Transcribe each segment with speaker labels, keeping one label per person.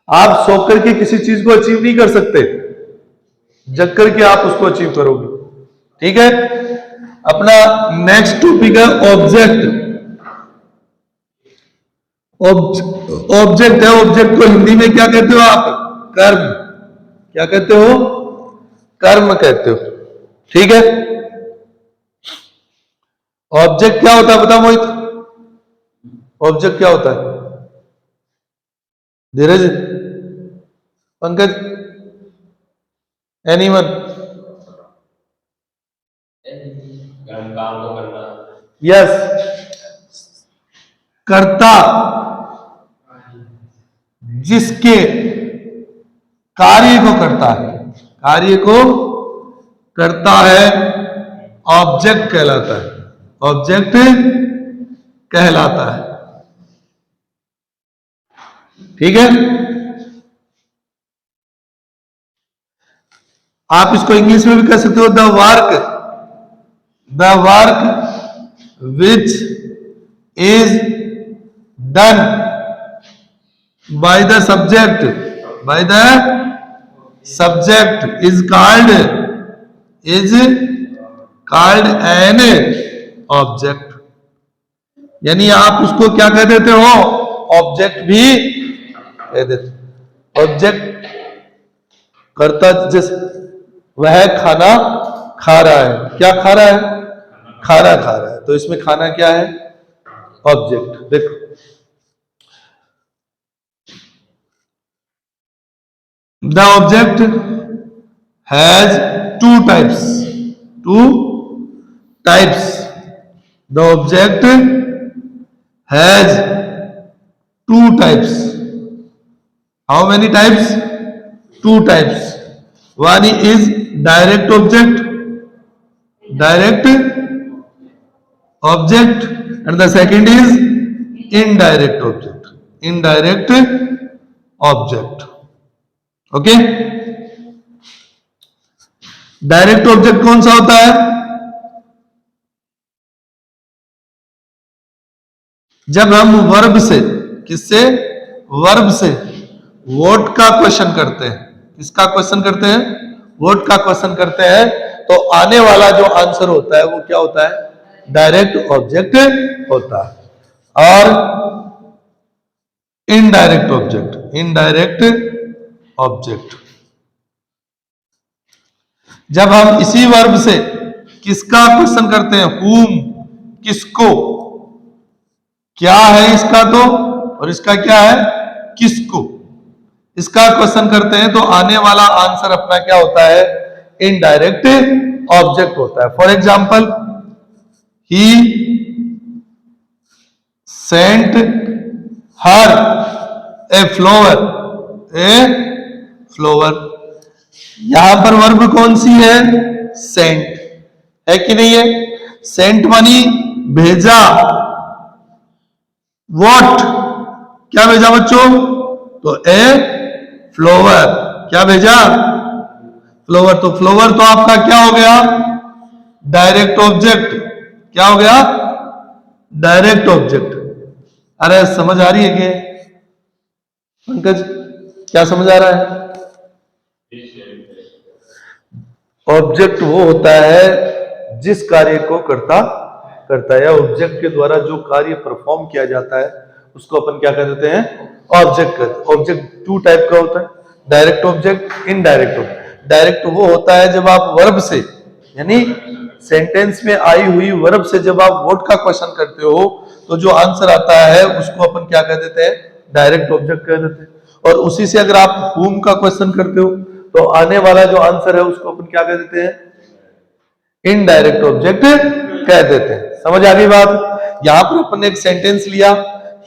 Speaker 1: आप सो करके किसी चीज को अचीव नहीं कर सकते, जग करके आप उसको अचीव करोगे। ठीक है, अपना नेक्स्ट टॉपिक है ऑब्जेक्ट। ऑब्जेक्ट है, ऑब्जेक्ट को हिंदी में क्या कहते हो आप? कर्म। क्या कहते हो? कर्म कहते हो। ठीक है, ऑब्जेक्ट क्या होता है बता मोहित, ऑब्जेक्ट क्या होता है? धीरज, पंकज, एनीवन?
Speaker 2: काम को करना।
Speaker 1: यस, कर्ता, जिसके कार्य को करता है, कार्य को करता है, ऑब्जेक्ट कहलाता है, ऑब्जेक्ट कहलाता है। ठीक है, आप इसको इंग्लिश में भी कह सकते हो, the work which is done by the subject, by the subject is called an object. यानी आप उसको क्या कह देते हो? ऑब्जेक्ट भी कह देते। ऑब्जेक्ट करता, जैसे वह खाना खा रहा है, क्या खा रहा है? खाना खा रहा है, तो इसमें खाना क्या है? ऑब्जेक्ट। देखो, the object has two types, the object has two types. How many types? Two types. One is direct object and the second is indirect object. Okay, direct object कौन सा होता है? जब हम वर्ब से, किससे? वर्ब से व्हाट का क्वेश्चन करते हैं। किसका क्वेश्चन करते हैं? व्हाट का क्वेश्चन करते हैं, तो आने वाला जो आंसर होता है वो क्या होता है? डायरेक्ट ऑब्जेक्ट होता है। और इनडायरेक्ट ऑब्जेक्ट जब हम इसी वर्ब से किसका क्वेश्चन करते हैं? हुम, किसको, क्या है इसका तो, और इसका क्या है? किसको, इसका क्वेश्चन करते हैं, तो आने वाला आंसर अपना क्या होता है? इनडायरेक्ट ऑब्जेक्ट होता है। For example, he sent her a flower, यहां पर वर्ब कौन सी है? सेंट है कि नहीं है? सेंट मानी भेजा। व्हाट, क्या भेजा बच्चों? तो ए फ्लावर, क्या भेजा? फ्लावर। तो फ्लावर तो आपका क्या हो गया? Direct object. क्या हो गया? Direct object. अरे समझ आ रही है क्या पंकज? क्या समझ आ रहा है? ऑब्जेक्ट वो होता है जिस कार्य को करता है, या ऑब्जेक्ट के द्वारा जो कार्य परफॉर्म किया जाता है उसको अपन क्या कह देते हैं? ऑब्जेक्ट कहते हैं। ऑब्जेक्ट टू टाइप का होता है, direct object, indirect object. Direct वो होता है जब आप वर्ब से, यानी सेंटेंस में आई हुई वर्ब से जब आप व्हाट का क्वेश्चन करते हो, तो जो आंसर आता है उसको अपन क्या कह देते हैं? डायरेक्ट ऑब्जेक्ट कह देते हैं। और उसी से अगर आप हुम का क्वेश्चन करते हो, तो आने वाला जो आंसर है उसको अपन क्या कह देते हैं? इनडायरेक्ट ऑब्जेक्ट कह देते हैं। समझ आ गई बात? यहां पर अपन ने एक सेंटेंस लिया,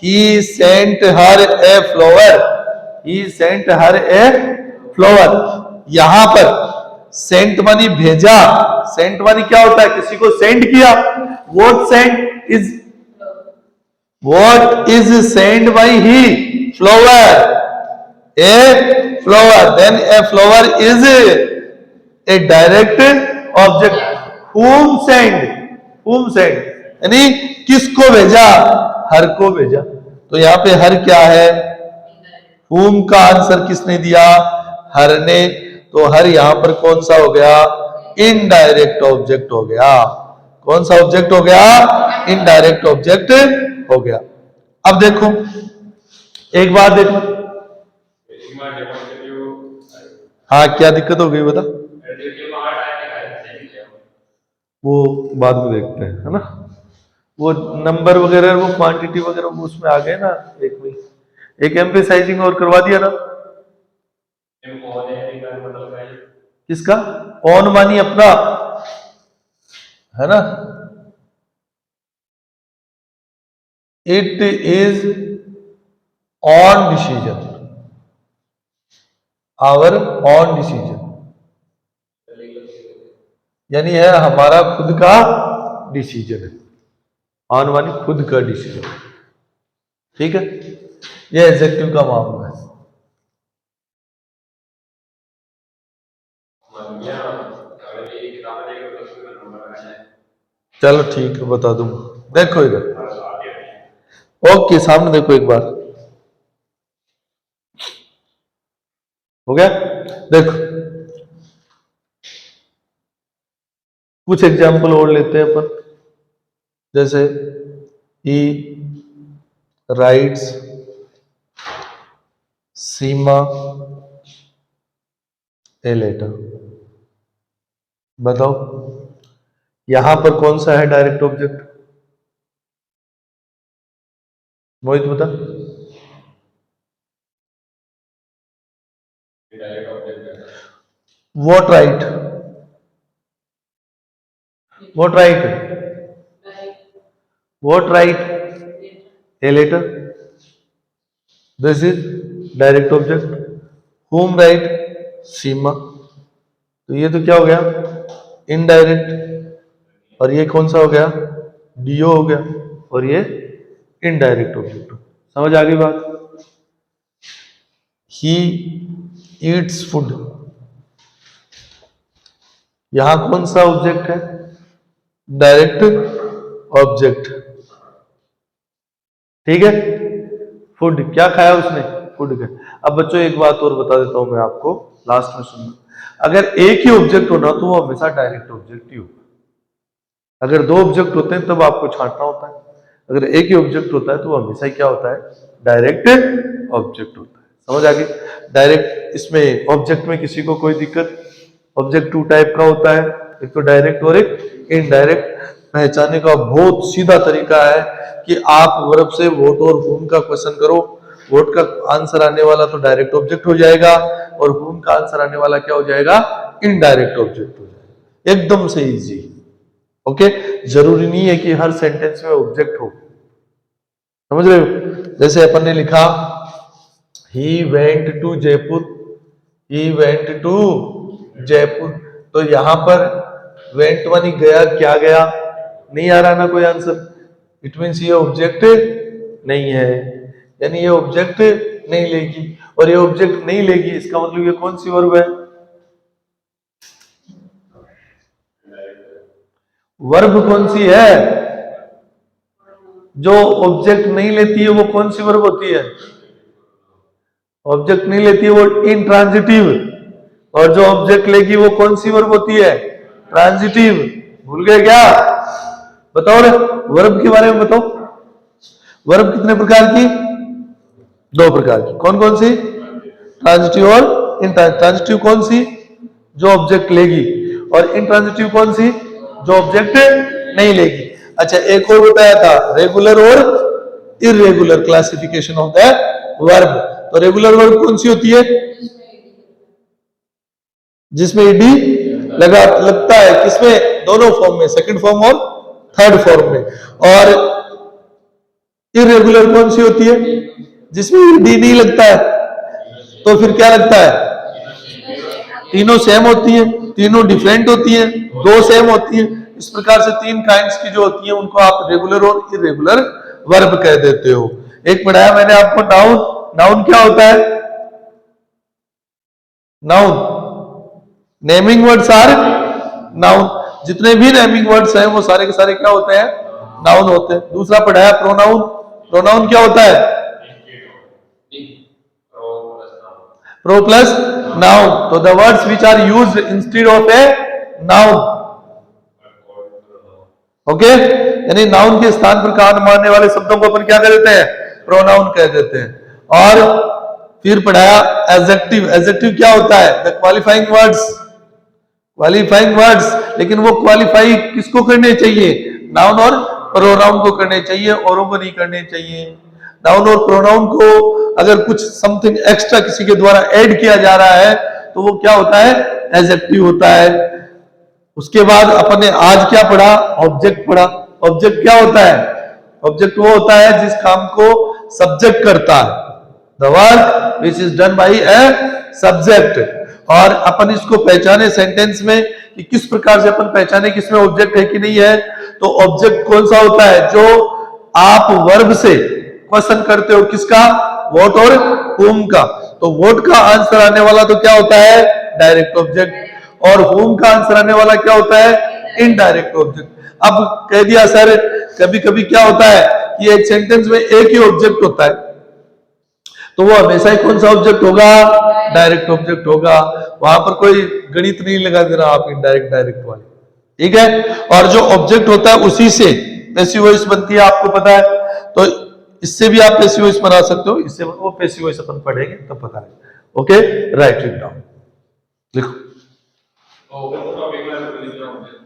Speaker 1: he sent her a flower, he sent her a flower. यहां पर सेंट मानी भेजा। सेंट मानी क्या होता है? किसी को सेंड किया। What is send by he? Flower, a flower. Then a flower is a direct object. whom send यानी किसको भेजा? हर को भेजा। तो यहां पे हर क्या है? whom का आंसर किसने दिया? हर ने। तो हर यहां पर कौन सा हो गया? इनडायरेक्ट ऑब्जेक्ट हो गया। कौन सा ऑब्जेक्ट हो गया? इनडायरेक्ट ऑब्जेक्ट हो गया। अब देखो, एक बात देखो, हाँ क्या दिक्कत हो गई बता? वो बाद में देखते हैं, है ना। वो नंबर वगैरह, वो क्वांटिटी वगैरह वो उसमें आ गए ना। एक मिनट, एक एम्फेसाइजिंग और करवा दिया ना। किसका? ऑन मानी अपना, है ना। It is own decision, our own decision, यानी है हमारा खुद का डिसीजन है। ऑन मानी खुद का डिसीजन, ठीक है। ये एडजेक्टिव का मामला है। चलो ठीक है, बता दूंगा। देखो इधर, ओके सामने देखो एक बार, हो गया। देखो कुछ एग्जाम्पल और लेते हैं अपन, जैसे ही राइट्स सीमा ए लेटर। बताओ यहां पर कौन सा है डायरेक्ट ऑब्जेक्ट? मोहित बता। What write, what write, what write a letter, this is direct object. whom write Seema, तो ये तो क्या हो गया? इनडायरेक्ट। और ये कौन सा हो गया? डीओ हो गया। और ये इनडायरेक्ट ऑब्जेक्ट। समझ आ गई बात? ही ईट्स फूड, यहां कौन सा ऑब्जेक्ट है? डायरेक्ट ऑब्जेक्ट, ठीक है। फूड, क्या खाया उसने? फूड का। अब बच्चों एक बात और बता देता हूं मैं आपको, लास्ट में सुनना। अगर एक ही ऑब्जेक्ट होना तो वो हमेशा डायरेक्ट ऑब्जेक्ट ही होगा। अगर दो ऑब्जेक्ट होते हैं तब आपको छांटना होता है। अगर एक ही ऑब्जेक्ट होता है तो वो हमेशा ही क्या होता है? डायरेक्ट ऑब्जेक्ट होता है। समझ आ गई? डायरेक्ट, इसमें ऑब्जेक्ट में किसी को कोई दिक्कत? ऑब्जेक्ट टू टाइप का होता है, एक तो डायरेक्ट और एक इनडायरेक्ट। पहचानने का बहुत सीधा तरीका है कि आप वर्ब से वोट और हुम का क्वेश्चन करो, वोट का आंसर आने वाला तो डायरेक्ट ऑब्जेक्ट हो जाएगा और हुम का आंसर आने वाला क्या हो जाएगा? इनडायरेक्ट ऑब्जेक्ट हो जाएगा। एकदम से इजी। ओके, जरूरी नहीं है कि हर सेंटेंस में ऑब्जेक्ट हो। समझ रहे हो? जैसे अपन ने लिखा he went to Jaipur, he went to Jaipur, तो यहां पर वेंट मानी गया, क्या गया? नहीं आ रहा ना कोई आंसर। इट मीन्स ये ऑब्जेक्ट नहीं है, यानी ये ऑब्जेक्ट नहीं लेगी। और ये ऑब्जेक्ट नहीं लेगी इसका मतलब ये कौन सी वर्ब है? वर्ब कौन सी है? जो ऑब्जेक्ट नहीं लेती है वो कौन सी वर्ब होती है? ऑब्जेक्ट नहीं लेती है वो इंट्रांजिटिव। और जो ऑब्जेक्ट लेगी वो कौन सी वर्ब होती है? ट्रांजिटिव। भूल गए क्या? बताओ रे, वर्ब के बारे में बताओ। वर्ब कितने प्रकार की? दो प्रकार की। कौन कौन सी? ट्रांजिटिव और इंट्रांजिटिव। कौन सी? जो ऑब्जेक्ट लेगी। और इंट्रांजिटिव कौन सी? जो ऑब्जेक्ट नहीं लेगी। अच्छा, एक और बताया था, रेगुलर और irregular classification of the verb. तो रेगुलर वर्ब कौन सी होती है? जिसमें ईडी लगता है। किसमें? दोनों फॉर्म में, सेकंड फॉर्म और थर्ड फॉर्म में। और इरेगुलर कौन सी होती है? जिसमें ईडी नहीं लगता है। तो फिर क्या लगता है? तीनों सेम होती है, तीनों डिफरेंट होती है, दो सेम होती है। इस प्रकार से तीन काइंड्स की जो होती है उनको आप रेगुलर और इरेगुलर वर्ब कह देते हो। एक पढ़ाया मैंने आपको नाउन। नाउन क्या होता है? Noun, naming words are noun. जितने भी नेमिंग वर्ड्स हैं वो सारे के सारे क्या होते हैं? नाउन होते हैं। दूसरा पढ़ाया प्रोनाउन। प्रोनाउन क्या होता है? Pro plus noun. So the words which are used instead of a noun. Okay यानी नाउन के स्थान पर काम आने वाले शब्दों को अपन क्या कह देते हैं? प्रोनाउन कह देते हैं। और फिर पढ़ाया एडजेक्टिव। एडजेक्टिव क्या होता है? The qualifying words. Qualifying words, लेकिन वो क्वालिफाई किसको करने चाहिए? नाउन और प्रोनाउन को करने चाहिए, औरों को नहीं करने चाहिए। नाउन और प्रोनाउन को अगर कुछ समथिंग एक्स्ट्रा किसी के द्वारा ऐड किया जा रहा है तो वो क्या होता है? एडजेक्टिव होता है। उसके बाद अपन ने आज क्या पढ़ा? ऑब्जेक्ट पढ़ा। ऑब्जेक्ट क्या होता है? ऑब्जेक्ट वो होता है जिस काम को सब्जेक्ट करता है, the work which is done by a subject. और अपन इसको पहचाने सेंटेंस में कि किस प्रकार से अपन पहचाने कि इसमें ऑब्जेक्ट है कि नहीं है। तो ऑब्जेक्ट कौन सा होता है? जो आप वर्ब से क्वेश्चन करते हो, किसका? व्हाट और whom का। तो व्हाट का आंसर आने वाला तो क्या होता है? Direct object. और whom का आंसर आने वाला क्या होता है? Indirect object. अब कह दिया सर, कभी कभी क्या होता है कि एक सेंटेंस में एक ही ऑब्जेक्ट होता है, तो वो हमेशा ही कौन सा ऑब्जेक्ट होगा? डायरेक्ट ऑब्जेक्ट होगा। वहां पर कोई गणित नहीं लगा देना आप इनडायरेक्ट डायरेक्ट वाली, ठीक है। और जो ऑब्जेक्ट होता है उसी से पैसिव वॉइस बनती है, आपको पता है। तो इससे भी आप पैसिव वॉइस बना सकते हो, इससे वो पैसिव वॉइस अपन पढ़ेंगे तब पता है। ओके, राइट इट डाउन, लिखो।
Speaker 2: टॉपिक में लिखना होगा।